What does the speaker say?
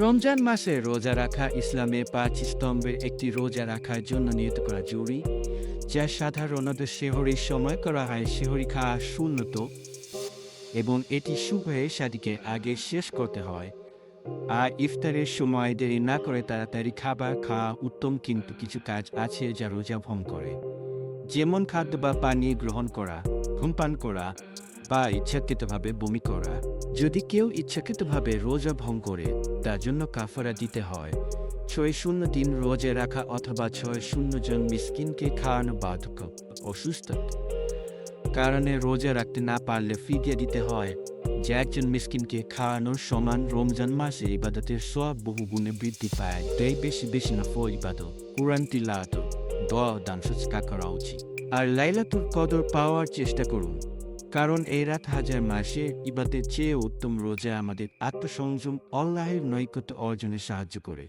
রমজান মাসে রোজা রাখা ইসলামে ৫ স্তম্ভের একটি। রোজা রাখার জন্য নিয়ত করা জরুরি, যা সাধারণত সেহরির সময় করা হয়। সেহরি খাওয়া সুন্নত এবং এটি সুবহে সাদিকের আগে শেষ করতে হয়। আর ইফতারের সময় দেরি না করে তাড়াতাড়ি খাবার খাওয়া উত্তম, কিন্তু কিছু কাজ আছে যা রোজা ভঙ্গ করে, যেমন খাদ্য বা পানি গ্রহণ করা, ধূমপান করা বা ইচ্ছাকৃতভাবে বমি করা। যদি কেউ ইচ্ছাকৃতভাবে রোজা ভঙ্গ করে, তার জন্য কাফারা দিতে হয়। ৬০ দিন রোজা রাখা অথবা ৬০ জন মিসকিনকে খাওয়ানো বার্ধক্য, অসুস্থতা কারণে রোজা রাখতে না পারলে ফিদিয়া দিতে হয়, যা একজন মিসকিনকে খাওয়ানোর সমান। রমজান মাসে ইবাদতের সওয়াব বহু গুণে বৃদ্ধি পায়। তাই বেশি বেশি নফল ইবাদত, কুরআন তিলাওয়াত, দোয়া ও দান সদকা করা উচিত। আর লাইলাতুল কদর পাওয়ার চেষ্টা করুন, কারণ এই রাত হাজার মাসের ইবাদতের চেয়ে উত্তম। রোজা আমাদের আত্মসংযম, আল্লাহের নৈকট্য অর্জনে সাহায্য করে।